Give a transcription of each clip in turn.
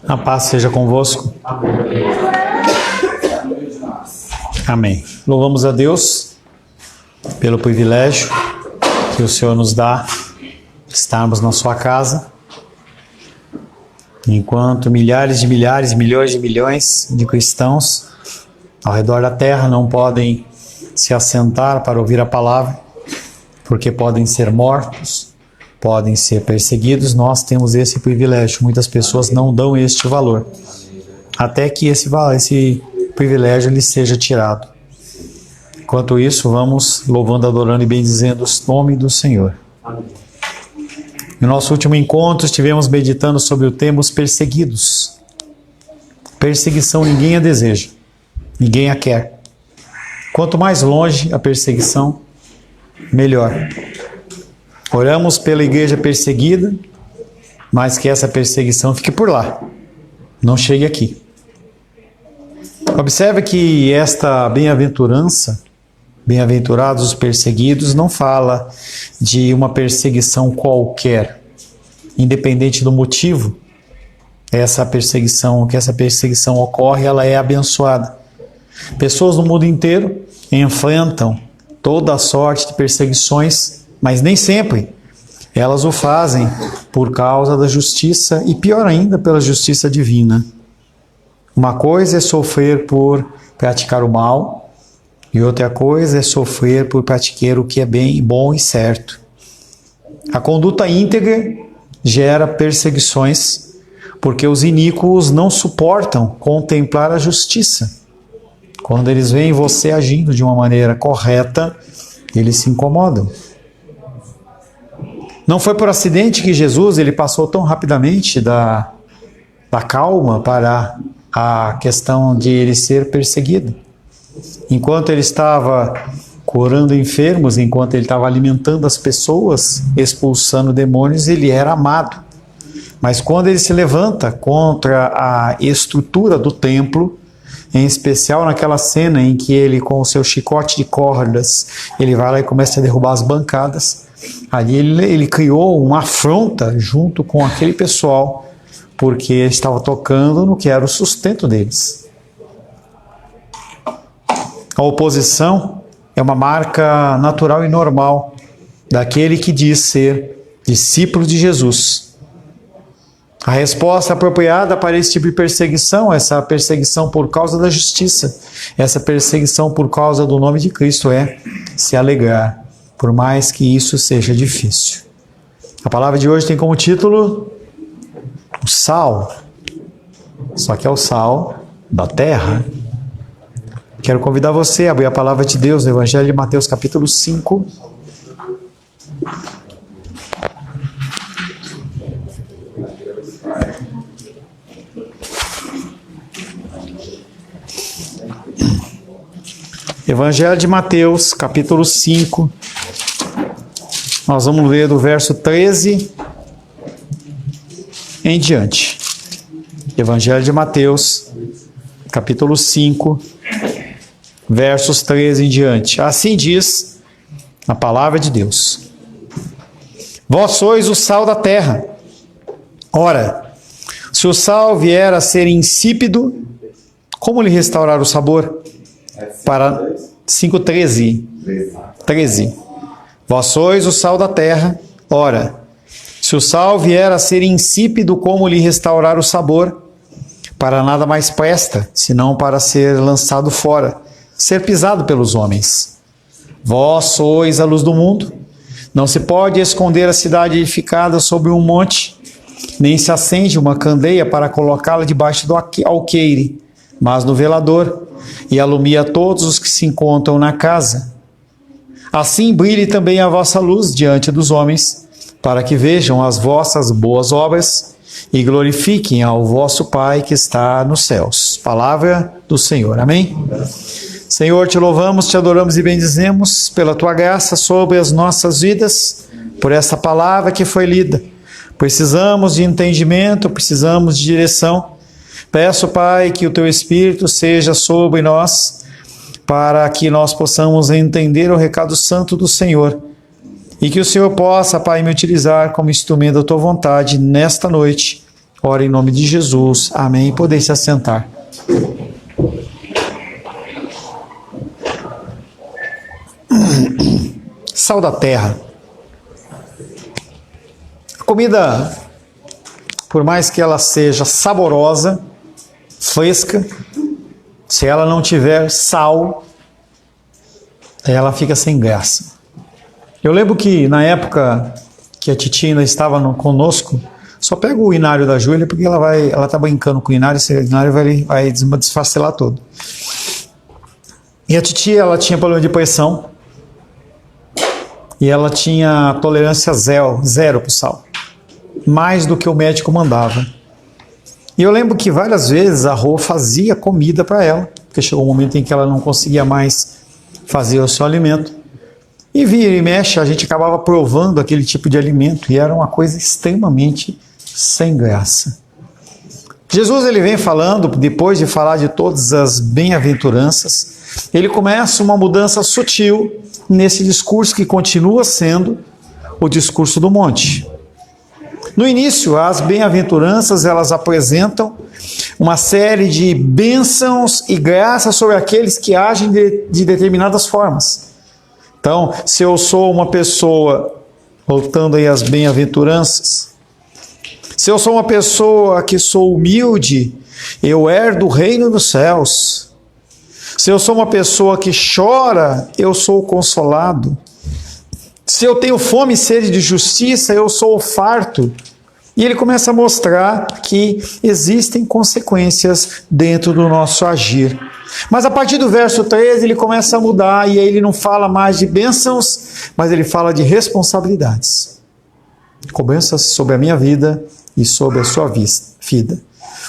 A paz seja convosco. Amém. Louvamos a Deus pelo privilégio que o Senhor nos dá de estarmos na sua casa, enquanto milhares de milhares, milhões de milhões de cristãos ao redor da terra não podem se assentar para ouvir a palavra, porque podem ser mortos, podem ser perseguidos. Nós temos esse privilégio. Muitas pessoas não dão este valor, até que esse privilégio lhes seja tirado. Enquanto isso, vamos louvando, adorando e bendizendo o nome do Senhor. No nosso último encontro, estivemos meditando sobre o tema os perseguidos. Perseguição ninguém a deseja, ninguém a quer. Quanto mais longe a perseguição, melhor. Oramos pela igreja perseguida, mas que essa perseguição fique por lá, não chegue aqui. Observe que esta bem-aventurança, bem-aventurados os perseguidos, não fala de uma perseguição qualquer, independente do motivo. Que essa perseguição ocorre, ela é abençoada. Pessoas no mundo inteiro enfrentam toda a sorte de perseguições, mas nem sempre elas o fazem por causa da justiça e, pior ainda, pela justiça divina. Uma coisa é sofrer por praticar o mal e outra coisa é sofrer por praticar o que é bem, bom e certo. A conduta íntegra gera perseguições porque os iníquos não suportam contemplar a justiça. Quando eles veem você agindo de uma maneira correta, eles se incomodam. Não foi por acidente que Jesus ele passou tão rapidamente da calma para a questão de ele ser perseguido. Enquanto ele estava curando enfermos, enquanto ele estava alimentando as pessoas, expulsando demônios, ele era amado. Mas quando ele se levanta contra a estrutura do templo, em especial naquela cena em que ele, com o seu chicote de cordas, ele vai lá e começa a derrubar as bancadas, ali ele criou uma afronta junto com aquele pessoal, porque estava tocando no que era o sustento deles. A oposição é uma marca natural e normal daquele que diz ser discípulo de Jesus. A resposta apropriada para esse tipo de perseguição, essa perseguição por causa da justiça, essa perseguição por causa do nome de Cristo, é se alegrar, por mais que isso seja difícil. A palavra de hoje tem como título o sal, só que é o sal da terra. Quero convidar você a abrir a palavra de Deus no Evangelho de Mateus, capítulo 5. Evangelho de Mateus, capítulo 5. Nós vamos ler do verso 13 em diante. Evangelho de Mateus, capítulo 5, versos 13 em diante. Assim diz a palavra de Deus: Vós sois o sal da terra. Ora, se o sal vier a ser insípido, como lhe restaurar o sabor? Para 5:13. Vós sois o sal da terra. Ora, se o sal vier a ser insípido, como lhe restaurar o sabor? Para nada mais presta, senão para ser lançado fora, ser pisado pelos homens. Vós sois a luz do mundo. Não se pode esconder a cidade edificada sobre um monte, nem se acende uma candeia para colocá-la debaixo do alqueire, mas no velador, e alumia todos os que se encontram na casa. Assim brilhe também a vossa luz diante dos homens, para que vejam as vossas boas obras e glorifiquem ao vosso Pai que está nos céus. Palavra do Senhor. Amém? Senhor, te louvamos, te adoramos e bendizemos pela tua graça sobre as nossas vidas, por essa palavra que foi lida. Precisamos de entendimento, precisamos de direção. Peço, Pai, que o Teu Espírito seja sobre nós, para que nós possamos entender o recado santo do Senhor, e que o Senhor possa, Pai, me utilizar como instrumento da Tua vontade nesta noite, Ora em nome de Jesus. Amém. Podem se assentar. Sal da terra. A comida, por mais que ela seja saborosa, fresca, se ela não tiver sal, ela fica sem graça. Eu lembro que na época que a titia ainda estava conosco, só pega o inário da Júlia, porque ela está brincando com o inário, esse inário vai desfacelar todo. E a titia, ela tinha problema de pressão, e ela tinha tolerância zero para o sal, mais do que o médico mandava. E eu lembro que várias vezes a Rô fazia comida para ela, porque chegou um momento em que ela não conseguia mais fazer o seu alimento. E vira e mexe, a gente acabava provando aquele tipo de alimento, e era uma coisa extremamente sem graça. Jesus, ele vem falando, depois de falar de todas as bem-aventuranças, ele começa uma mudança sutil nesse discurso que continua sendo o discurso do monte. No início, as bem-aventuranças, elas apresentam uma série de bênçãos e graças sobre aqueles que agem de determinadas formas. Então, se eu sou uma pessoa, voltando aí às bem-aventuranças, se eu sou uma pessoa que sou humilde, eu herdo o reino dos céus. Se eu sou uma pessoa que chora, eu sou consolado. Se eu tenho fome e sede de justiça, eu sou farto. E ele começa a mostrar que existem consequências dentro do nosso agir. Mas a partir do verso 13 ele começa a mudar, e aí ele não fala mais de bênçãos, mas ele fala de responsabilidades. Cobranças sobre a minha vida e sobre a sua vida.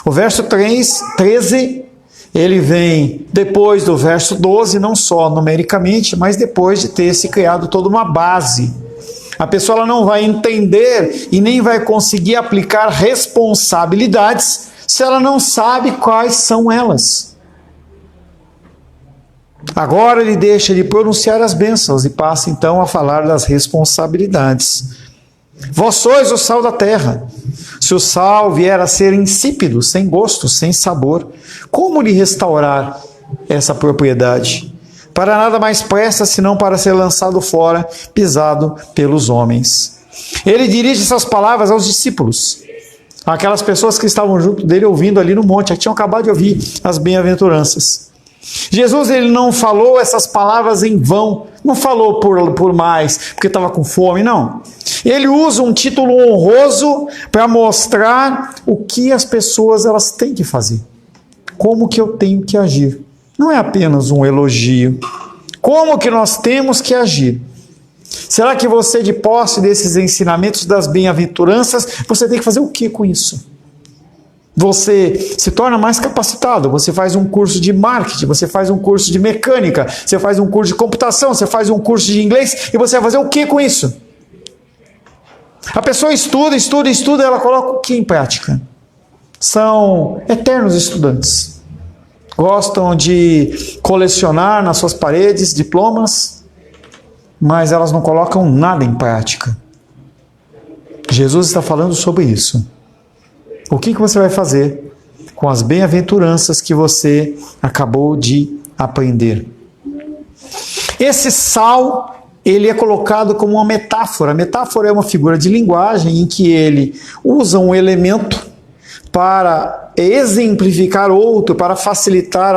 O verso 13, ele vem depois do verso 12, não só numericamente, mas depois de ter se criado toda uma base. A pessoa ela não vai entender e nem vai conseguir aplicar responsabilidades se ela não sabe quais são elas. Agora ele deixa de pronunciar as bênçãos e passa então a falar das responsabilidades. Vós sois o sal da terra. Se o sal vier a ser insípido, sem gosto, sem sabor, como lhe restaurar essa propriedade? Para nada mais presta senão para ser lançado fora, pisado pelos homens. Ele dirige essas palavras aos discípulos, aquelas pessoas que estavam junto dele ouvindo ali no monte, que tinham acabado de ouvir as bem-aventuranças. Jesus, ele não falou essas palavras em vão, não falou por mais, porque estava com fome, não. Ele usa um título honroso para mostrar o que as pessoas elas têm que fazer, como que eu tenho que agir. Não é apenas um elogio. Como que nós temos que agir? Será que você, de posse desses ensinamentos das bem-aventuranças, você tem que fazer o que com isso? Você se torna mais capacitado, você faz um curso de marketing, você faz um curso de mecânica, você faz um curso de computação, você faz um curso de inglês, e você vai fazer o que com isso? A pessoa estuda, ela coloca o que em prática? São eternos estudantes. Gostam de colecionar nas suas paredes diplomas, mas elas não colocam nada em prática. Jesus está falando sobre isso. O que você vai fazer com as bem-aventuranças que você acabou de aprender? Esse sal, ele é colocado como uma metáfora. A metáfora é uma figura de linguagem em que ele usa um elemento para exemplificar outro, para facilitar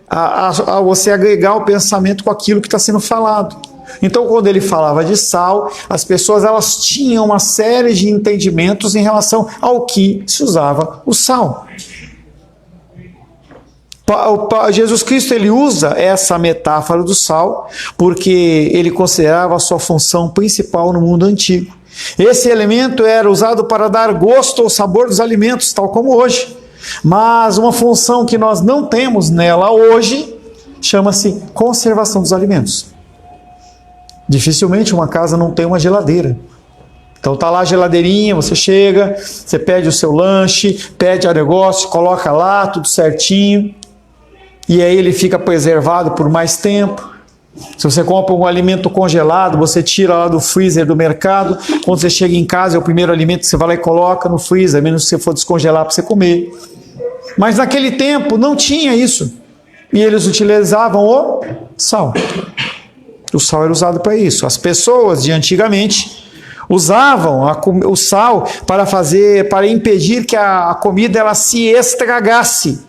a você agregar o pensamento com aquilo que está sendo falado. Então, quando ele falava de sal, as pessoas elas tinham uma série de entendimentos em relação ao que se usava o sal. Jesus Cristo ele usa essa metáfora do sal porque ele considerava a sua função principal no mundo antigo. Esse elemento era usado para dar gosto ou sabor dos alimentos, tal como hoje. Mas uma função que nós não temos nela hoje chama-se conservação dos alimentos. Dificilmente uma casa não tem uma geladeira. Então tá lá a geladeirinha, você chega, você pede o seu lanche, pede o negócio, coloca lá, tudo certinho. E aí ele fica preservado por mais tempo. Se você compra um alimento congelado, você tira lá do freezer do mercado, quando você chega em casa é o primeiro alimento que você vai lá e coloca no freezer, a menos que você for descongelar para você comer. Mas naquele tempo não tinha isso. E eles utilizavam o sal. O sal era usado para isso. As pessoas de antigamente usavam o sal para impedir que a comida ela se estragasse.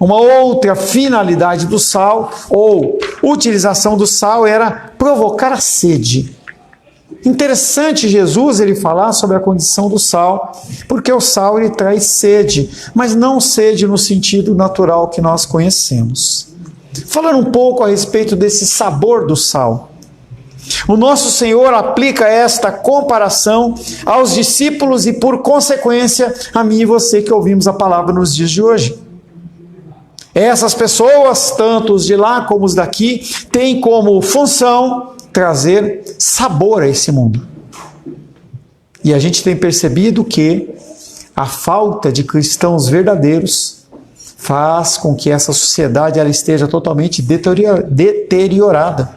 Uma outra finalidade do sal, ou utilização do sal, era provocar a sede. Interessante Jesus ele falar sobre a condição do sal, porque o sal ele traz sede, mas não sede no sentido natural que nós conhecemos. Falando um pouco a respeito desse sabor do sal. O nosso Senhor aplica esta comparação aos discípulos e, por consequência, a mim e você que ouvimos a palavra nos dias de hoje. Essas pessoas, tanto os de lá como os daqui, têm como função trazer sabor a esse mundo. E a gente tem percebido que a falta de cristãos verdadeiros faz com que essa sociedade ela esteja totalmente deteriorada.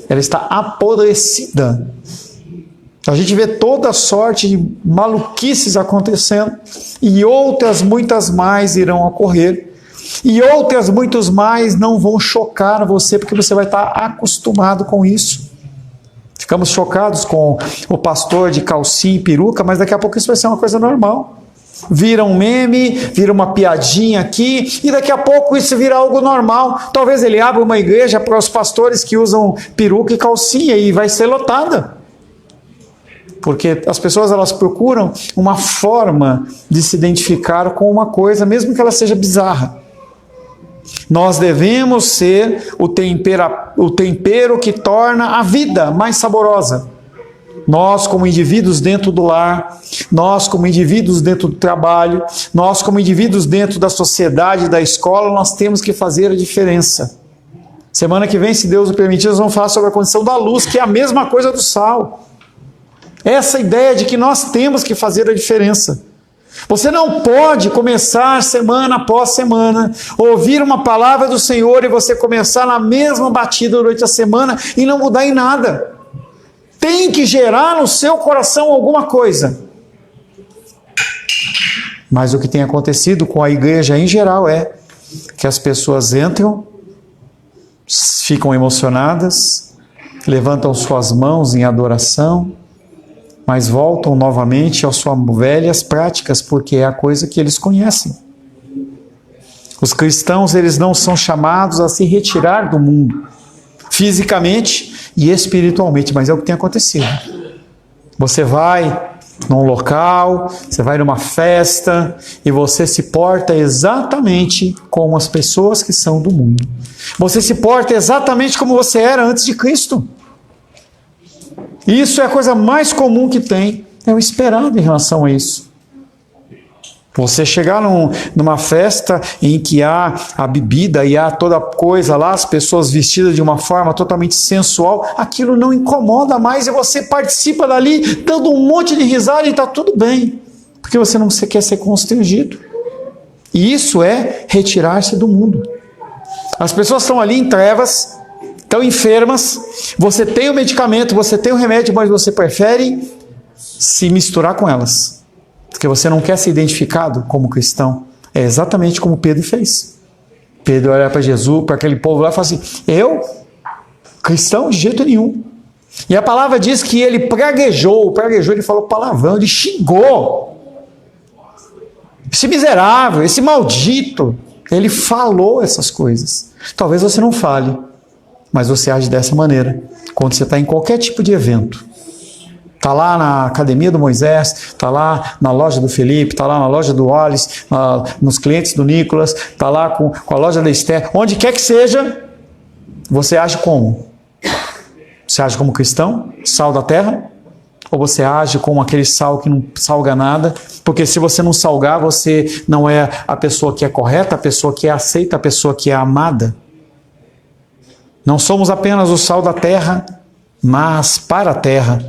Ela está apodrecida. A gente vê toda sorte de maluquices acontecendo e outras muitas mais irão ocorrer. E outras, muitos mais, não vão chocar você, porque você vai estar acostumado com isso. Ficamos chocados com o pastor de calcinha e peruca, mas daqui a pouco isso vai ser uma coisa normal. Vira um meme, vira uma piadinha aqui, e daqui a pouco isso vira algo normal. Talvez ele abra uma igreja para os pastores que usam peruca e calcinha, e vai ser lotada. Porque as pessoas elas procuram uma forma de se identificar com uma coisa, mesmo que ela seja bizarra. Nós devemos ser o tempero que torna a vida mais saborosa. Nós como indivíduos dentro do lar, nós como indivíduos dentro do trabalho, nós como indivíduos dentro da sociedade, da escola, nós temos que fazer a diferença. Semana que vem, se Deus o permitir, nós vamos falar sobre a condição da luz, que é a mesma coisa do sal. Essa ideia de que nós temos que fazer a diferença. Você não pode começar semana após semana, ouvir uma palavra do Senhor e você começar na mesma batida durante a semana e não mudar em nada. Tem que gerar no seu coração alguma coisa. Mas o que tem acontecido com a igreja em geral é que as pessoas entram, ficam emocionadas, levantam suas mãos em adoração, mas voltam novamente às suas velhas práticas, porque é a coisa que eles conhecem. Os cristãos, eles não são chamados a se retirar do mundo, fisicamente e espiritualmente, mas é o que tem acontecido. Você vai num local, você vai numa festa, e você se porta exatamente como as pessoas que são do mundo. Você se porta exatamente como você era antes de Cristo. Isso é a coisa mais comum que tem, é o esperado em relação a isso. Você chegar numa festa em que há a bebida e há toda coisa lá, as pessoas vestidas de uma forma totalmente sensual, aquilo não incomoda mais e você participa dali dando um monte de risada e está tudo bem, porque você não quer ser constrangido. E isso é retirar-se do mundo. As pessoas estão ali em trevas, estão enfermas, você tem o medicamento, você tem o remédio, mas você prefere se misturar com elas. Porque você não quer ser identificado como cristão. É exatamente como Pedro fez. Pedro olha para Jesus, para aquele povo lá e fala assim, eu? Cristão? De jeito nenhum. E a palavra diz que ele praguejou, ele falou palavrão, ele xingou. Esse miserável, esse maldito. Ele falou essas coisas. Talvez você não fale, mas você age dessa maneira. Quando você está em qualquer tipo de evento. Está lá na academia do Moisés, está lá na loja do Felipe, está lá na loja do Wallace, nos clientes do Nicolas, está lá com a loja da Esther, onde quer que seja, você age como? Você age como cristão, sal da terra? Ou você age como aquele sal que não salga nada? Porque se você não salgar, você não é a pessoa que é correta, a pessoa que é aceita, a pessoa que é amada. Não somos apenas o sal da terra, mas para a terra,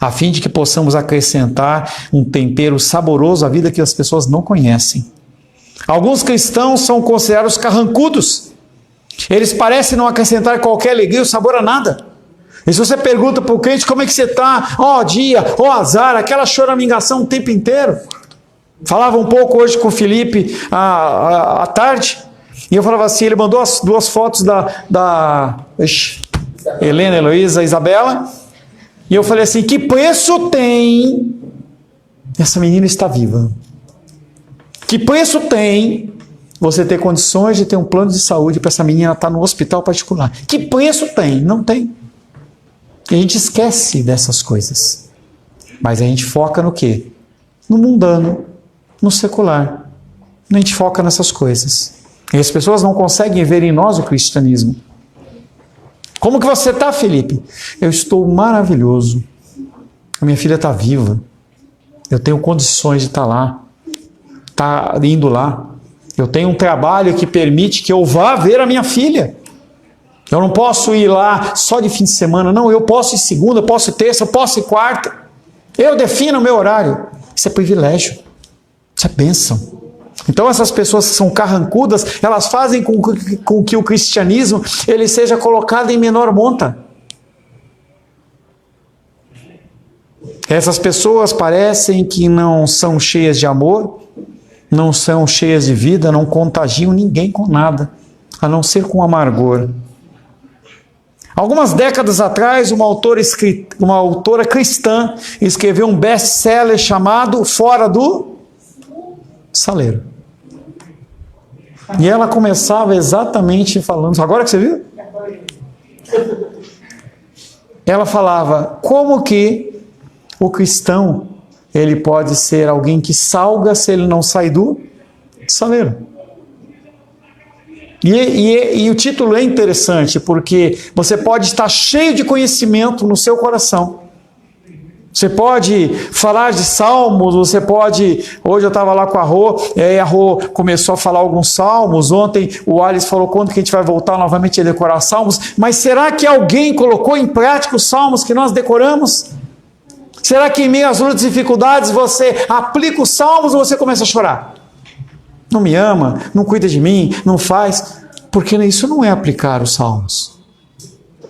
a fim de que possamos acrescentar um tempero saboroso à vida que as pessoas não conhecem. Alguns cristãos são considerados carrancudos. Eles parecem não acrescentar qualquer alegria ou sabor a nada. E se você pergunta para o crente como é que você está, dia, azar, aquela choramingação o tempo inteiro. Falava um pouco hoje com o Felipe à tarde, e eu falava assim, ele mandou as 2 fotos da Helena, Heloísa, Isabela, e eu falei assim, que preço tem essa menina está viva? Que preço tem você ter condições de ter um plano de saúde para essa menina estar no hospital particular? Que preço tem? Não tem. E a gente esquece dessas coisas. Mas a gente foca no quê? No mundano, no secular. A gente foca nessas coisas. E as pessoas não conseguem ver em nós o cristianismo. Como que você está, Felipe? Eu estou maravilhoso. A minha filha está viva. Eu tenho condições de estar lá. Está indo lá. Eu tenho um trabalho que permite que eu vá ver a minha filha. Eu não posso ir lá só de fim de semana. Não, eu posso ir segunda, eu posso ir terça, eu posso ir quarta. Eu defino o meu horário. Isso é privilégio. Isso é bênção. Então essas pessoas que são carrancudas, elas fazem com que o cristianismo ele seja colocado em menor monta. Essas pessoas parecem que não são cheias de amor, não são cheias de vida, não contagiam ninguém com nada, a não ser com amargor. Algumas décadas atrás, uma autora cristã escreveu um best-seller chamado Fora do Saleiro. E ela começava exatamente falando, agora que você viu? Ela falava, como que o cristão, ele pode ser alguém que salga se ele não sai do saleiro? E o título é interessante, porque você pode estar cheio de conhecimento no seu coração. Você pode falar de salmos, você pode... Hoje eu estava lá com a Rô, e aí a Rô começou a falar alguns salmos. Ontem o Alice falou quando que a gente vai voltar novamente a decorar salmos. Mas será que alguém colocou em prática os salmos que nós decoramos? Será que em meio às lutas e dificuldades você aplica os salmos ou você começa a chorar? Não me ama, não cuida de mim, não faz... Porque isso não é aplicar os salmos.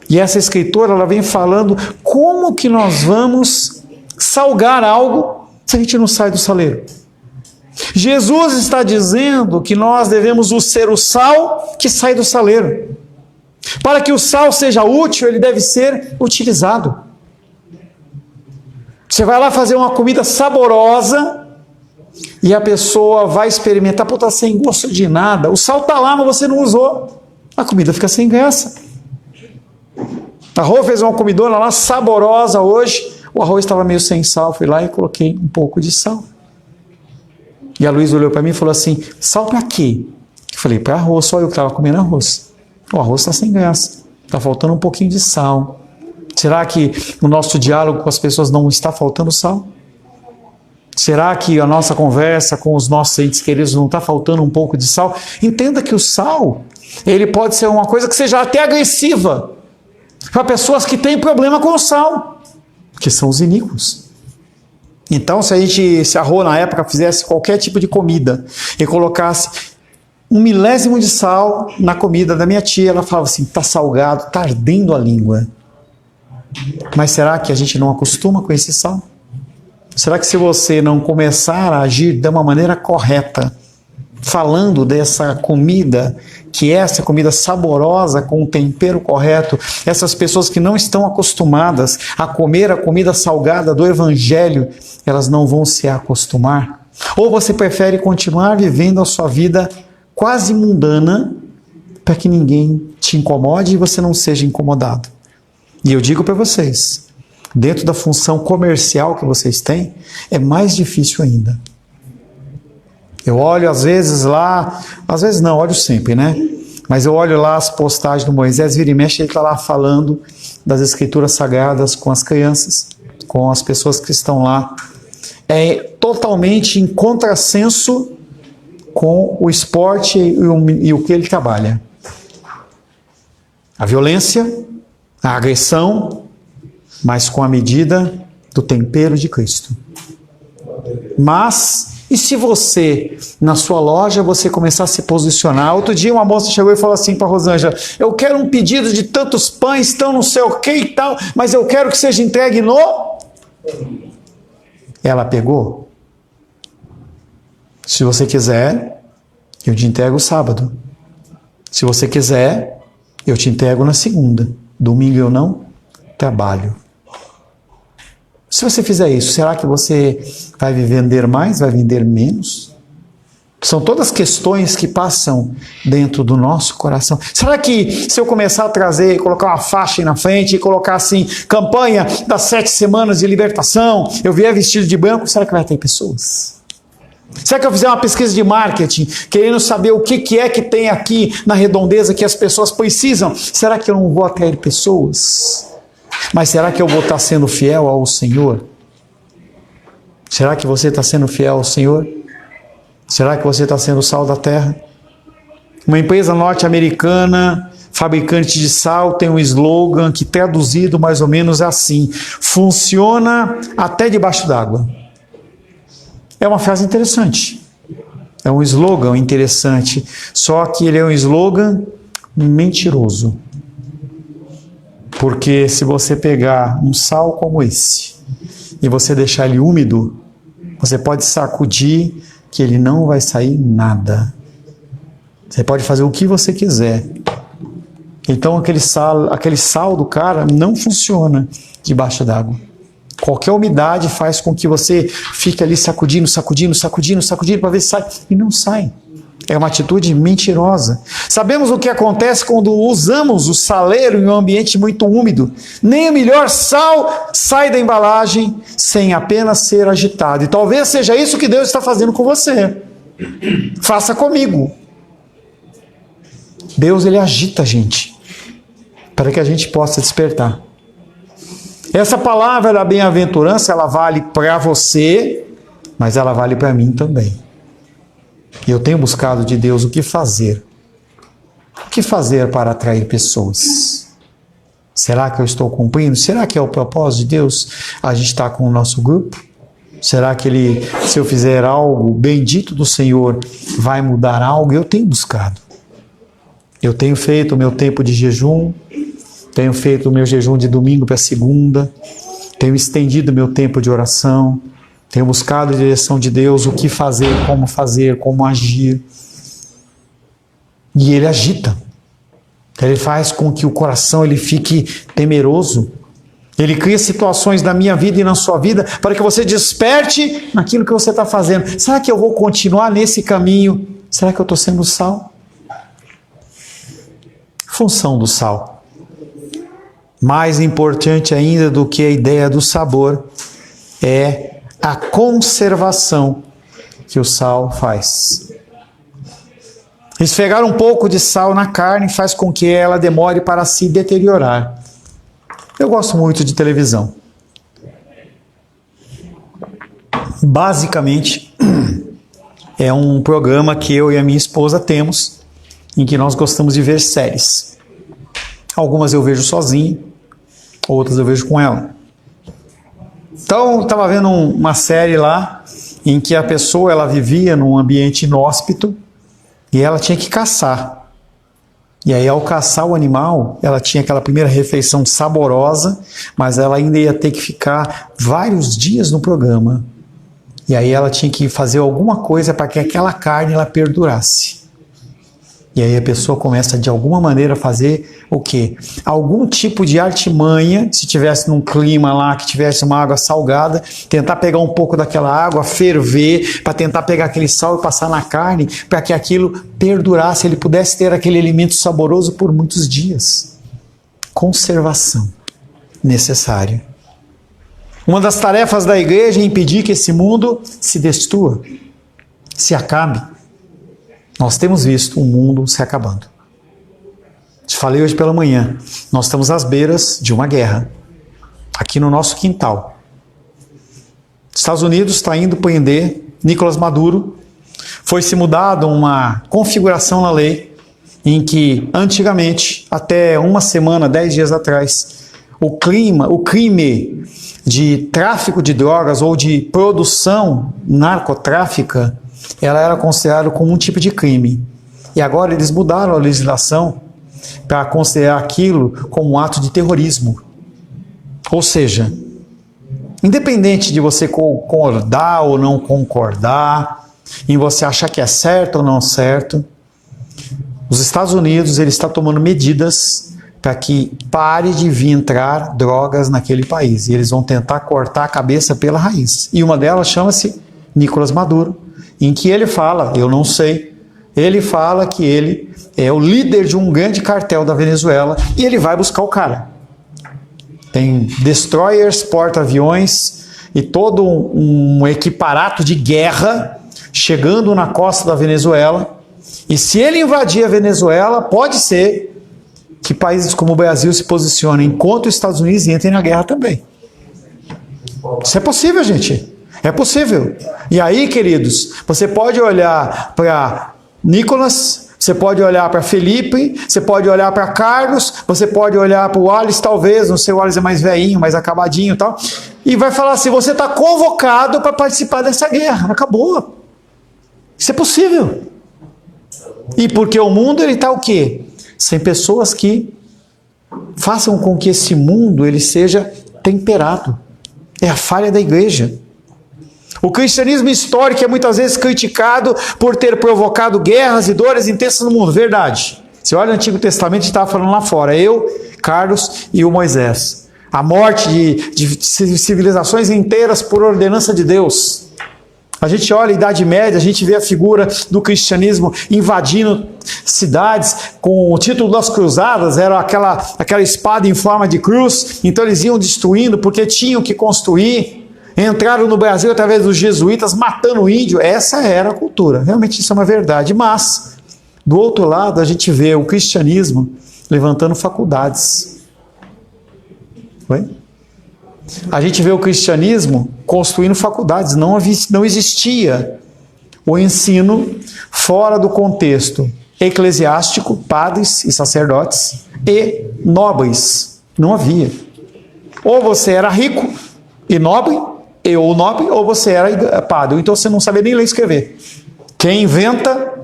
E essa escritora, ela vem falando como que nós vamos salgar algo se a gente não sai do saleiro. Jesus está dizendo que nós devemos ser o sal que sai do saleiro. Para que o sal seja útil, ele deve ser utilizado. Você vai lá fazer uma comida saborosa e a pessoa vai experimentar, está sem gosto de nada. O sal está lá, mas você não usou. A comida fica sem graça. A Rô fez uma comidona lá saborosa hoje. O arroz estava meio sem sal. Fui lá e coloquei um pouco de sal. E a Luísa olhou para mim e falou assim, sal para quê? Eu falei, para arroz, só eu que estava comendo arroz. O arroz está sem graça. Está faltando um pouquinho de sal. Será que o nosso diálogo com as pessoas não está faltando sal? Será que a nossa conversa com os nossos entes queridos não está faltando um pouco de sal? Entenda que o sal, ele pode ser uma coisa que seja até agressiva para pessoas que têm problema com o sal, que são os iníquos. Então, se a Rô na época fizesse qualquer tipo de comida e colocasse 1 milésimo de sal na comida da minha tia, ela falava assim, está salgado, está ardendo a língua. Mas será que a gente não acostuma com esse sal? Será que se você não começar a agir de uma maneira correta, falando dessa comida, que é essa comida saborosa, com o tempero correto, essas pessoas que não estão acostumadas a comer a comida salgada do Evangelho, elas não vão se acostumar? Ou você prefere continuar vivendo a sua vida quase mundana, para que ninguém te incomode e você não seja incomodado? E eu digo para vocês, dentro da função comercial que vocês têm, é mais difícil ainda. Eu olho às vezes lá, às vezes não, olho sempre, né? Mas eu olho lá as postagens do Moisés, vira e mexe, ele está lá falando das escrituras sagradas com as crianças, com as pessoas que estão lá. É totalmente em contrassenso com o esporte e o que ele trabalha. A violência, a agressão, mas com a medida do tempero de Cristo. Mas E se você, na sua loja, você começar a se posicionar? Outro dia uma moça chegou e falou assim para a Rosângela, eu quero um pedido de tantos pães, tão não sei o que e tal, mas eu quero que seja entregue no... Ela pegou? Se você quiser, eu te entrego sábado. Se você quiser, eu te entrego na segunda. Domingo eu não trabalho. Se você fizer isso, será que você vai vender mais, vai vender menos? São todas questões que passam dentro do nosso coração. Será que se eu começar a trazer, colocar uma faixa aí na frente e colocar assim, campanha das 7 semanas de libertação, eu vier vestido de branco, será que vai ter pessoas? Será que eu fizer uma pesquisa de marketing, querendo saber o que é que tem aqui na redondeza que as pessoas precisam? Será que eu não vou atrair pessoas? Mas será que eu vou estar sendo fiel ao Senhor? Será que você está sendo fiel ao Senhor? Será que você está sendo sal da terra? Uma empresa norte-americana, fabricante de sal, tem um slogan que traduzido mais ou menos é assim: funciona até debaixo d'água. É uma frase interessante. É um slogan interessante. Só que ele é um slogan mentiroso. Porque se você pegar um sal como esse e você deixar ele úmido, você pode sacudir que ele não vai sair nada. Você pode fazer o que você quiser. Então aquele sal do cara não funciona debaixo d'água. Qualquer umidade faz com que você fique ali sacudindo para ver se sai. E não sai. É uma atitude mentirosa. Sabemos o que acontece quando usamos o saleiro em um ambiente muito úmido. Nem o melhor sal sai da embalagem sem apenas ser agitado. E talvez seja isso que Deus está fazendo com você. Faça comigo. Deus, ele agita a gente para que a gente possa despertar. Essa palavra da bem-aventurança, ela vale para você, mas ela vale para mim também. E eu tenho buscado de Deus o que fazer. O que fazer para atrair pessoas? Será que eu estou cumprindo? Será que é o propósito de Deus a gente estar com o nosso grupo? Será que ele, se eu fizer algo bendito do Senhor, vai mudar algo? Eu tenho buscado. Eu tenho feito o meu tempo de jejum, tenho feito o meu jejum de domingo para segunda, tenho estendido o meu tempo de oração, tenho buscado a direção de Deus, o que fazer, como agir. E ele agita. Ele faz com que o coração ele fique temeroso. Ele cria situações na minha vida e na sua vida para que você desperte naquilo que você está fazendo. Será que eu vou continuar nesse caminho? Será que eu estou sendo sal? Função do sal. Mais importante ainda do que a ideia do sabor é a conservação que o sal faz. Esfregar um pouco de sal na carne faz com que ela demore para se deteriorar. Eu gosto muito de televisão. Basicamente, é um programa que eu e a minha esposa temos, em que nós gostamos de ver séries. Algumas eu vejo sozinho, outras eu vejo com ela. Então, eu estava vendo uma série lá, em que a pessoa ela vivia num ambiente inóspito, e ela tinha que caçar. E aí, ao caçar o animal, ela tinha aquela primeira refeição saborosa, mas ela ainda ia ter que ficar vários dias no programa. E aí ela tinha que fazer alguma coisa para que aquela carne ela perdurasse. E aí a pessoa começa de alguma maneira a fazer o quê? Algum tipo de artimanha, se tivesse num clima lá que tivesse uma água salgada, tentar pegar um pouco daquela água, ferver, para tentar pegar aquele sal e passar na carne, para que aquilo perdurasse, ele pudesse ter aquele alimento saboroso por muitos dias. Conservação necessária. Uma das tarefas da igreja é impedir que esse mundo se destrua, se acabe. Nós temos visto o mundo se acabando. Te falei hoje pela manhã, nós estamos às beiras de uma guerra, aqui no nosso quintal. Estados Unidos está indo prender Nicolás Maduro. Foi-se mudada uma configuração na lei, em que antigamente, até uma semana, 10 dias atrás, o crime de tráfico de drogas ou de produção narcotráfica, ela era considerada como um tipo de crime. E agora eles mudaram a legislação para considerar aquilo como um ato de terrorismo. Ou seja, independente de você concordar ou não concordar, em você achar que é certo ou não certo, os Estados Unidos ele está tomando medidas para que pare de vir entrar drogas naquele país. E eles vão tentar cortar a cabeça pela raiz. E uma delas chama-se Nicolás Maduro, em que ele fala, eu não sei, ele fala que ele é o líder de um grande cartel da Venezuela e ele vai buscar o cara. Tem destroyers, porta-aviões e todo um equiparato de guerra chegando na costa da Venezuela. E se ele invadir a Venezuela, pode ser que países como o Brasil se posicionem contra os Estados Unidos e entrem na guerra também. Isso é possível, gente. É possível. E aí, queridos, você pode olhar para Nicolas, você pode olhar para Felipe, você pode olhar para Carlos, você pode olhar para o Wallace, talvez, não sei, o Wallace é mais velhinho, mais acabadinho e tal, e vai falar assim, você está convocado para participar dessa guerra. Acabou. Isso é possível. E porque o mundo ele está o quê? Sem pessoas que façam com que esse mundo ele seja temperado. É a falha da igreja. O cristianismo histórico é muitas vezes criticado por ter provocado guerras e dores intensas no mundo. Verdade. Você olha no Antigo Testamento, a gente estava falando lá fora. Eu, Carlos e o Moisés. A morte de civilizações inteiras por ordenança de Deus. A gente olha a Idade Média, a gente vê a figura do cristianismo invadindo cidades com o título das cruzadas, era aquela espada em forma de cruz, então eles iam destruindo porque tinham que construir. Entraram no Brasil através dos jesuítas matando o índio. Essa era a cultura, realmente isso é uma verdade. Mas, do outro lado, a gente vê o cristianismo levantando faculdades. Oi? A gente vê o cristianismo construindo faculdades. Não existia o ensino fora do contexto eclesiástico, padres e sacerdotes e nobres. Não havia. Ou você era rico e nobre, ou você era padre. Então você não sabia nem ler e escrever. Quem inventa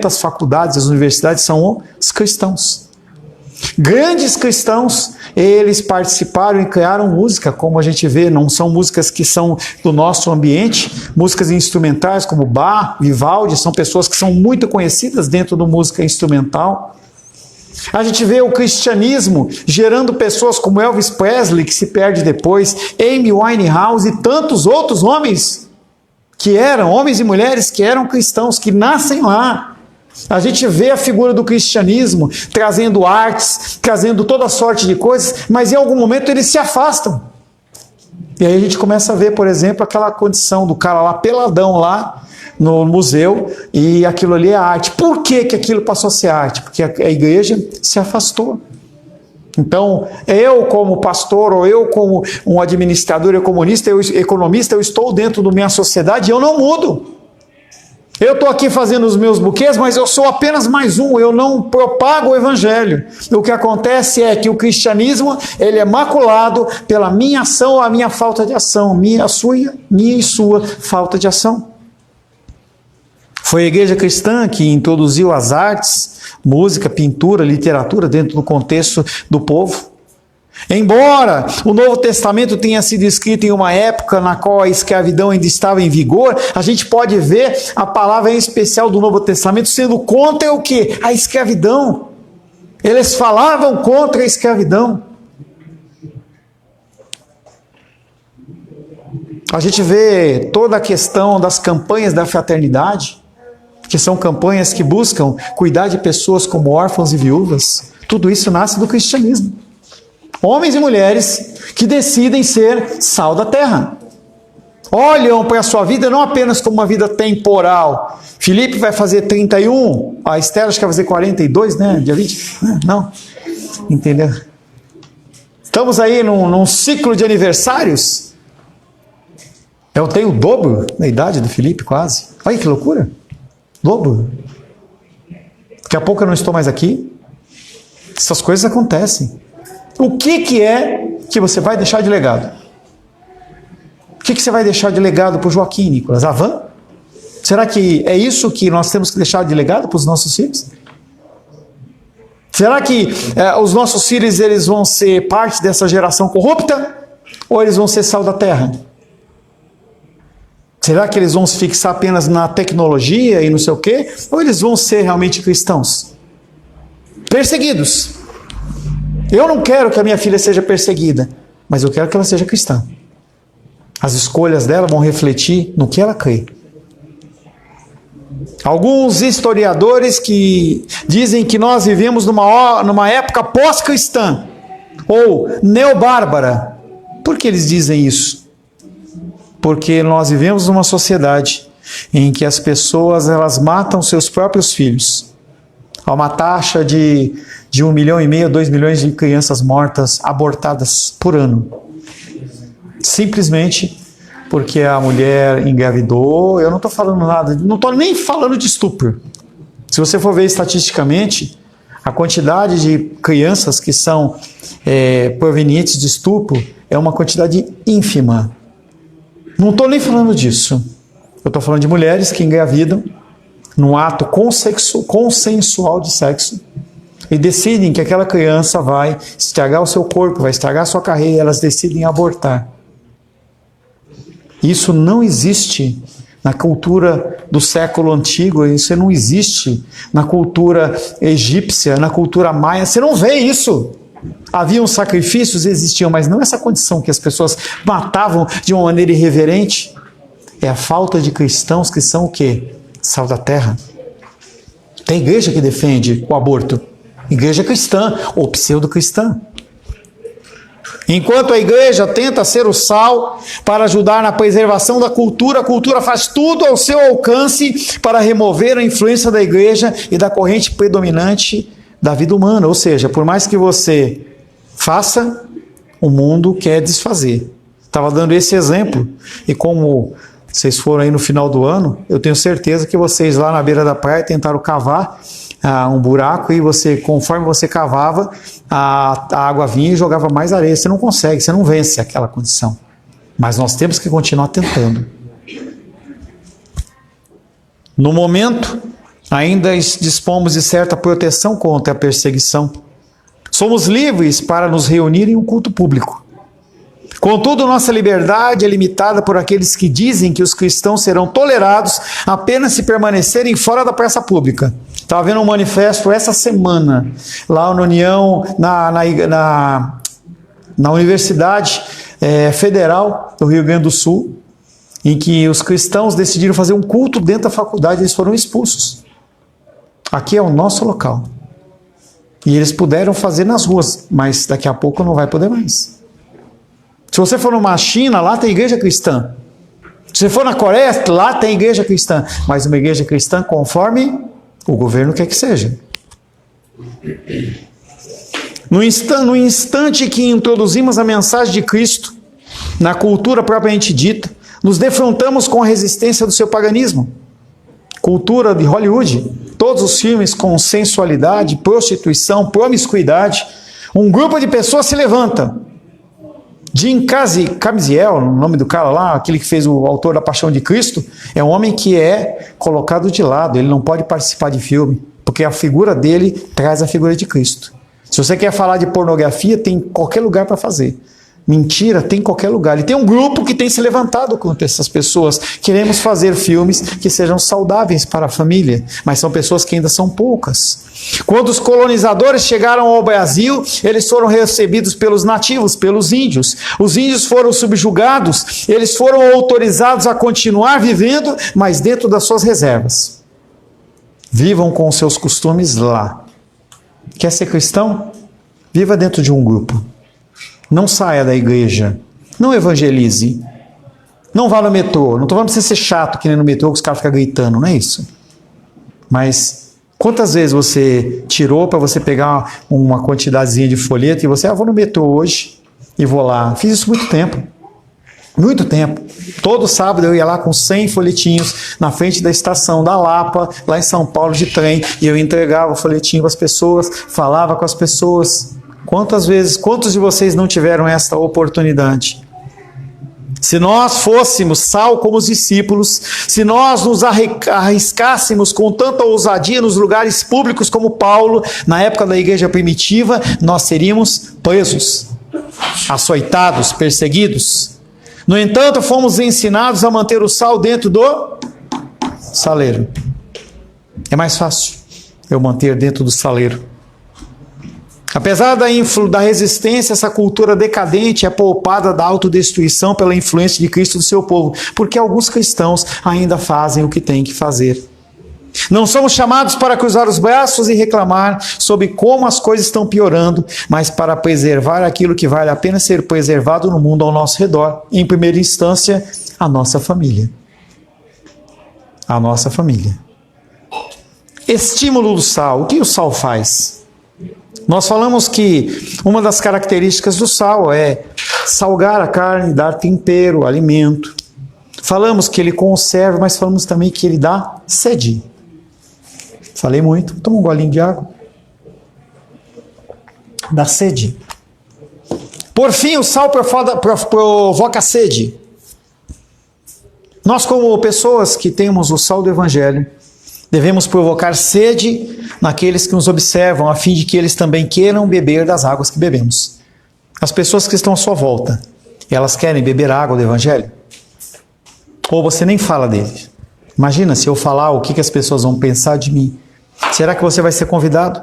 as faculdades, as universidades são os cristãos. Grandes cristãos, eles participaram e criaram música, como a gente vê, não são músicas que são do nosso ambiente, músicas instrumentais como Bach, Vivaldi, são pessoas que são muito conhecidas dentro da música instrumental. A gente vê o cristianismo gerando pessoas como Elvis Presley, que se perde depois, Amy Winehouse e tantos outros homens e mulheres que eram cristãos, que nascem lá. A gente vê a figura do cristianismo trazendo artes, trazendo toda sorte de coisas, mas em algum momento eles se afastam. E aí a gente começa a ver, por exemplo, aquela condição do cara lá peladão lá no museu, e aquilo ali é arte. Por que aquilo passou a ser arte? Porque a igreja se afastou. Então, eu como pastor, ou eu como um administrador economista, eu estou dentro da minha sociedade e eu não mudo. Eu estou aqui fazendo os meus buquês, mas eu sou apenas mais um, eu não propago o evangelho. O que acontece é que o cristianismo, ele é maculado pela minha ação ou a minha falta de ação, minha e sua falta de ação. Foi a igreja cristã que introduziu as artes, música, pintura, literatura dentro do contexto do povo. Embora o Novo Testamento tenha sido escrito em uma época na qual a escravidão ainda estava em vigor, a gente pode ver a palavra em especial do Novo Testamento sendo contra o quê? A escravidão. Eles falavam contra a escravidão. A gente vê toda a questão das campanhas da fraternidade, que são campanhas que buscam cuidar de pessoas como órfãos e viúvas. Tudo isso nasce do cristianismo. Homens e mulheres que decidem ser sal da terra. Olham para a sua vida não apenas como uma vida temporal. Felipe vai fazer 31, a Estela acho que vai fazer 42, né? Dia 20? Não. Entendeu? Estamos aí num ciclo de aniversários. Eu tenho o dobro da idade do Felipe, quase. Olha que loucura. Dobro. Daqui a pouco eu não estou mais aqui. Essas coisas acontecem. O que é que você vai deixar de legado? O que você vai deixar de legado para o Joaquim, Nicolas? A van? Será que é isso que nós temos que deixar de legado para os nossos filhos? Será que os nossos filhos eles vão ser parte dessa geração corrupta? Ou eles vão ser sal da terra? Será que eles vão se fixar apenas na tecnologia e não sei o quê? Ou eles vão ser realmente cristãos? Perseguidos. Eu não quero que a minha filha seja perseguida, mas eu quero que ela seja cristã. As escolhas dela vão refletir no que ela crê. Alguns historiadores que dizem que nós vivemos numa época pós-cristã, ou neobárbara. Por que eles dizem isso? Porque nós vivemos numa sociedade em que as pessoas elas matam seus próprios filhos. Há uma taxa de 1,5 milhão, 2 milhões de crianças mortas, abortadas por ano. Simplesmente porque a mulher engravidou. Eu não estou falando nada, não estou nem falando de estupro. Se você for ver estatisticamente, a quantidade de crianças que são provenientes de estupro é uma quantidade ínfima. Não estou nem falando disso. Eu estou falando de mulheres que engravidam num ato consensual de sexo e decidem que aquela criança vai estragar o seu corpo, vai estragar a sua carreira, elas decidem abortar. Isso não existe na cultura do século antigo, isso não existe na cultura egípcia, na cultura maia, você não vê isso. Haviam sacrifícios, existiam, mas não essa condição que as pessoas matavam de uma maneira irreverente. É a falta de cristãos que são o quê? Sal da terra. Tem igreja que defende o aborto. Igreja cristã ou pseudo-cristã. Enquanto a igreja tenta ser o sal para ajudar na preservação da cultura, a cultura faz tudo ao seu alcance para remover a influência da igreja e da corrente predominante da vida humana. Ou seja, por mais que você faça, o mundo quer desfazer. Estava dando esse exemplo, e como vocês foram aí no final do ano, eu tenho certeza que vocês lá na beira da praia tentaram cavar um buraco e conforme você cavava, a água vinha e jogava mais areia. Você não consegue, você não vence aquela condição. Mas nós temos que continuar tentando. No momento, ainda dispomos de certa proteção contra a perseguição. Somos livres para nos reunir em um culto público. Contudo, nossa liberdade é limitada por aqueles que dizem que os cristãos serão tolerados apenas se permanecerem fora da praça pública. Estava vendo um manifesto essa semana, lá na União, na Universidade Federal do Rio Grande do Sul, em que os cristãos decidiram fazer um culto dentro da faculdade, eles foram expulsos. Aqui é o nosso local. E eles puderam fazer nas ruas, mas daqui a pouco não vai poder mais. Se você for numa China, lá tem igreja cristã. Se você for na Coreia, lá tem igreja cristã. Mas uma igreja cristã conforme o governo quer que seja. No instante que introduzimos a mensagem de Cristo na cultura propriamente dita, nos defrontamos com a resistência do seu paganismo. Cultura de Hollywood, todos os filmes com sensualidade, prostituição, promiscuidade. Um grupo de pessoas se levanta. Jim Caviezel, o nome do cara lá, aquele que fez o autor da Paixão de Cristo, é um homem que é colocado de lado, ele não pode participar de filme, porque a figura dele traz a figura de Cristo. Se você quer falar de pornografia, tem qualquer lugar para fazer. Mentira, tem em qualquer lugar. E tem um grupo que tem se levantado contra essas pessoas. Queremos fazer filmes que sejam saudáveis para a família, mas são pessoas que ainda são poucas. Quando os colonizadores chegaram ao Brasil, eles foram recebidos pelos nativos, pelos índios. Os índios foram subjugados, eles foram autorizados a continuar vivendo, mas dentro das suas reservas. Vivam com os seus costumes lá. Quer ser cristão? Viva dentro de um grupo. Não saia da igreja. Não evangelize. Não vá no metrô. Não estou falando para você ser chato que nem no metrô que os caras ficam gritando, não é isso. Mas quantas vezes você tirou para você pegar uma quantidadezinha de folheto e você, vou no metrô hoje e vou lá. Fiz isso muito tempo. Muito tempo. Todo sábado eu ia lá com 100 folhetinhos na frente da estação da Lapa, lá em São Paulo, de trem, e eu entregava o folhetinho para as pessoas, falava com as pessoas. Quantos de vocês não tiveram esta oportunidade? Se nós fôssemos sal como os discípulos, se nós nos arriscássemos com tanta ousadia nos lugares públicos como Paulo, na época da igreja primitiva, nós seríamos presos, açoitados, perseguidos. No entanto, fomos ensinados a manter o sal dentro do saleiro. É mais fácil eu manter dentro do saleiro. Apesar da resistência, essa cultura decadente é poupada da autodestruição pela influência de Cristo do seu povo, porque alguns cristãos ainda fazem o que têm que fazer. Não somos chamados para cruzar os braços e reclamar sobre como as coisas estão piorando, mas para preservar aquilo que vale a pena ser preservado no mundo ao nosso redor. Em primeira instância, a nossa família. A nossa família. Estímulo do sal. O que o sal faz? Nós falamos que uma das características do sal é salgar a carne, dar tempero, alimento. Falamos que ele conserva, mas falamos também que ele dá sede. Falei muito. Toma um golinho de água. Dá sede. Por fim, o sal provoca sede. Nós, como pessoas que temos o sal do Evangelho, devemos provocar sede naqueles que nos observam, a fim de que eles também queiram beber das águas que bebemos. As pessoas que estão à sua volta, elas querem beber a água do Evangelho? Ou você nem fala dele? Imagina se eu falar o que as pessoas vão pensar de mim. Será que você vai ser convidado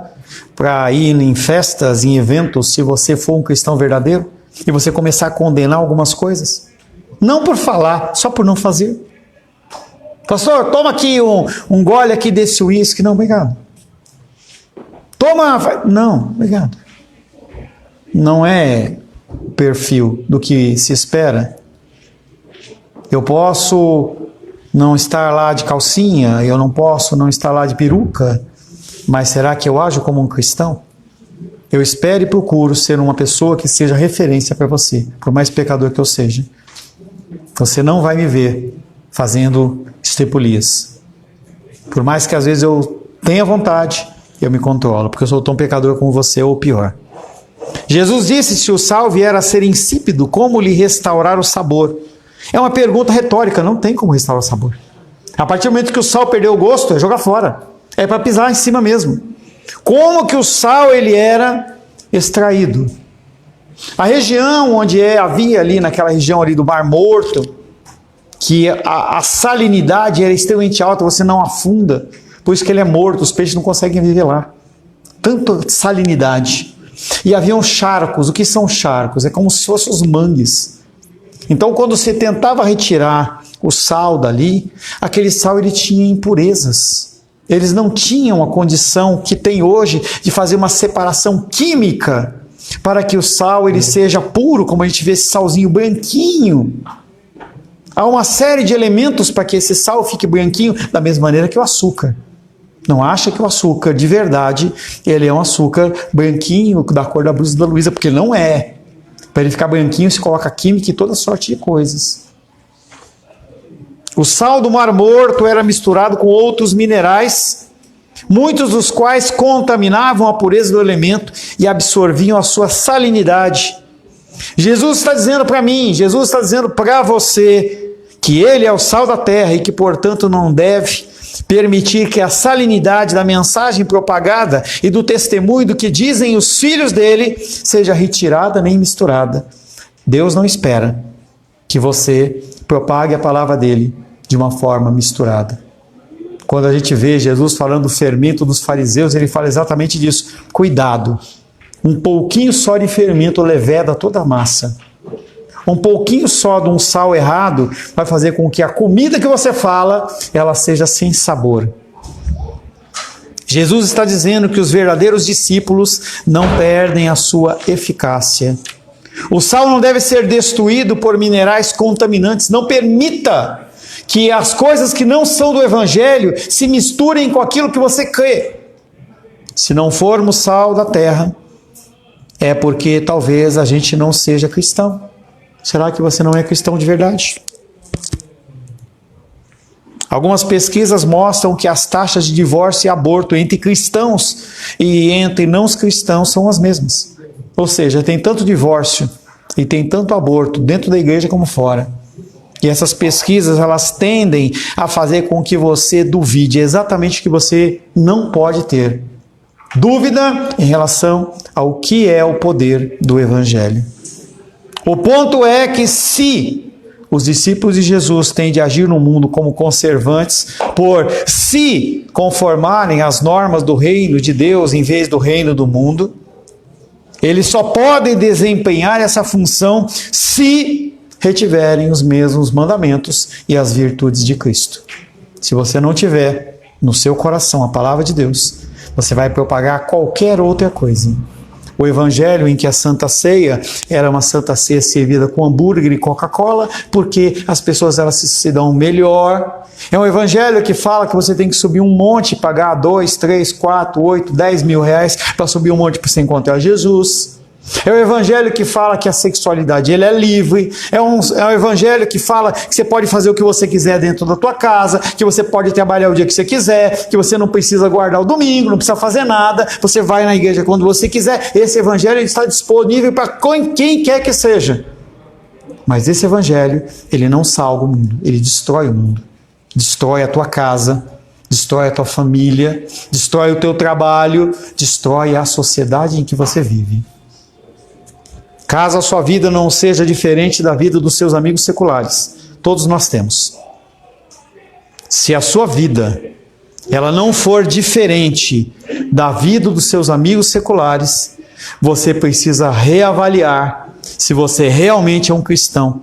para ir em festas, em eventos, se você for um cristão verdadeiro? E você começar a condenar algumas coisas? Não por falar, só por não fazer. Pastor, toma aqui um gole aqui desse uísque. Não, obrigado. Toma. Não, obrigado. Não é o perfil do que se espera. Eu posso não estar lá de calcinha, eu não posso não estar lá de peruca, mas será que eu ajo como um cristão? Eu espero e procuro ser uma pessoa que seja referência para você, por mais pecador que eu seja. Você não vai me ver fazendo estripulias. Por mais que às vezes eu tenha vontade, eu me controlo, porque eu sou tão pecador como você, ou pior. Jesus disse: se o sal vier a ser insípido, como lhe restaurar o sabor? É uma pergunta retórica, não tem como restaurar o sabor. A partir do momento que o sal perdeu o gosto, é jogar fora. É para pisar em cima mesmo. Como que o sal ele era extraído? A região onde havia ali, naquela região ali do Mar Morto, que a salinidade era extremamente alta, você não afunda, por isso que ele é morto, os peixes não conseguem viver lá. Tanta salinidade. E haviam charcos. O que são charcos? É como se fossem os mangues. Então, quando você tentava retirar o sal dali, aquele sal ele tinha impurezas. Eles não tinham a condição que tem hoje de fazer uma separação química para que o sal ele seja puro, como a gente vê esse salzinho branquinho. Há uma série de elementos para que esse sal fique branquinho, da mesma maneira que o açúcar. Não acha que o açúcar, de verdade, ele é um açúcar branquinho, da cor da blusa da Luísa, porque não é. Para ele ficar branquinho, se coloca química e toda sorte de coisas. O sal do Mar Morto era misturado com outros minerais, muitos dos quais contaminavam a pureza do elemento e absorviam a sua salinidade. Jesus está dizendo para mim, Jesus está dizendo para você, que ele é o sal da terra e que, portanto, não deve permitir que a salinidade da mensagem propagada e do testemunho do que dizem os filhos dele seja retirada nem misturada. Deus não espera que você propague a palavra dele de uma forma misturada. Quando a gente vê Jesus falando do fermento dos fariseus, ele fala exatamente disso. Cuidado, um pouquinho só de fermento leveda toda a massa. Um pouquinho só de um sal errado vai fazer com que a comida que você fala, ela seja sem sabor. Jesus está dizendo que os verdadeiros discípulos não perdem a sua eficácia. O sal não deve ser destruído por minerais contaminantes. Não permita que as coisas que não são do Evangelho se misturem com aquilo que você crê. Se não formos sal da terra, é porque talvez a gente não seja cristão. Será que você não é cristão de verdade? Algumas pesquisas mostram que as taxas de divórcio e aborto entre cristãos e entre não cristãos são as mesmas. Ou seja, tem tanto divórcio e tem tanto aborto dentro da igreja como fora. E essas pesquisas, elas tendem a fazer com que você duvide exatamente o que você não pode ter. Dúvida em relação ao que é o poder do Evangelho. O ponto é que se os discípulos de Jesus têm de agir no mundo como conservantes, por se conformarem às normas do reino de Deus em vez do reino do mundo, eles só podem desempenhar essa função se retiverem os mesmos mandamentos e as virtudes de Cristo. Se você não tiver no seu coração a palavra de Deus, você vai propagar qualquer outra coisa. O evangelho em que a Santa Ceia era uma Santa Ceia servida com hambúrguer e Coca-Cola, porque as pessoas elas se dão melhor. É um evangelho que fala que você tem que subir um monte, pagar 2, 3, 4, 8, 10 mil reais para subir um monte para você encontrar Jesus. É o evangelho que fala que a sexualidade ele é livre. É um evangelho que fala que você pode fazer o que você quiser dentro da tua casa, que você pode trabalhar o dia que você quiser, que você não precisa guardar o domingo, não precisa fazer nada, você vai na igreja quando você quiser. Esse evangelho está disponível para quem quer que seja. Mas esse evangelho, ele não salva o mundo, ele destrói o mundo. Destrói a tua casa, destrói a tua família, destrói o teu trabalho, destrói a sociedade em que você vive. Caso a sua vida não seja diferente da vida dos seus amigos seculares, todos nós temos. Se a sua vida ela não for diferente da vida dos seus amigos seculares, você precisa reavaliar se você realmente é um cristão.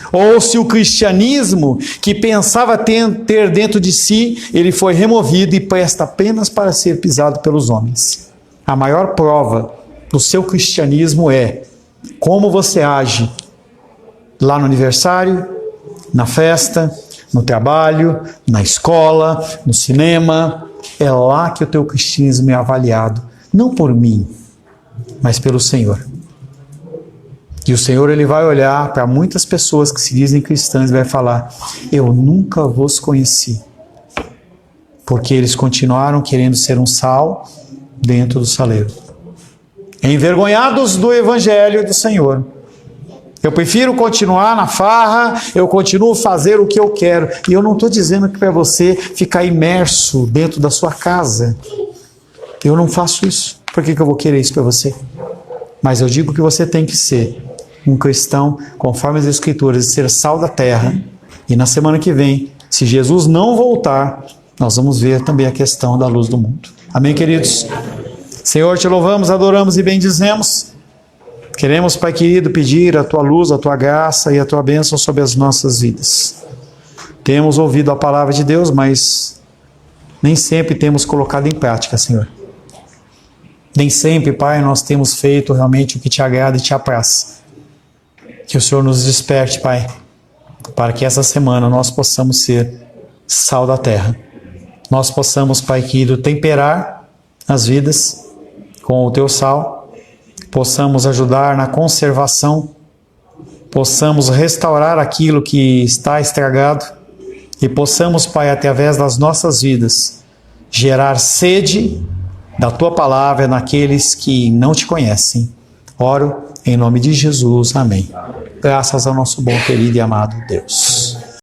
Ou se o cristianismo que pensava ter dentro de si, ele foi removido e presta apenas para ser pisado pelos homens. A maior prova do seu cristianismo é como você age lá no aniversário, na festa, no trabalho, na escola, no cinema. É lá que o teu cristianismo é avaliado, não por mim, mas pelo Senhor. E o Senhor ele vai olhar para muitas pessoas que se dizem cristãs e vai falar: eu nunca vos conheci. Porque eles continuaram querendo ser um sal dentro do saleiro. Envergonhados do Evangelho do Senhor. Eu prefiro continuar na farra, eu continuo a fazer o que eu quero. E eu não estou dizendo que para você ficar imerso dentro da sua casa. Eu não faço isso. Por que eu vou querer isso para você? Mas eu digo que você tem que ser um cristão conforme as Escrituras, ser sal da terra. E na semana que vem, se Jesus não voltar, nós vamos ver também a questão da luz do mundo. Amém, queridos? Senhor, te louvamos, adoramos e bendizemos. Queremos, Pai querido, pedir a Tua luz, a Tua graça e a Tua bênção sobre as nossas vidas. Temos ouvido a palavra de Deus, mas nem sempre temos colocado em prática, Senhor. Nem sempre, Pai, nós temos feito realmente o que Te agrada e Te apraz. Que o Senhor nos desperte, Pai, para que essa semana nós possamos ser sal da terra. Nós possamos, Pai querido, temperar as vidas com o Teu sal, possamos ajudar na conservação, possamos restaurar aquilo que está estragado e possamos, Pai, através das nossas vidas, gerar sede da Tua palavra naqueles que não Te conhecem. Oro em nome de Jesus. Amém. Graças ao nosso bom, querido e amado Deus.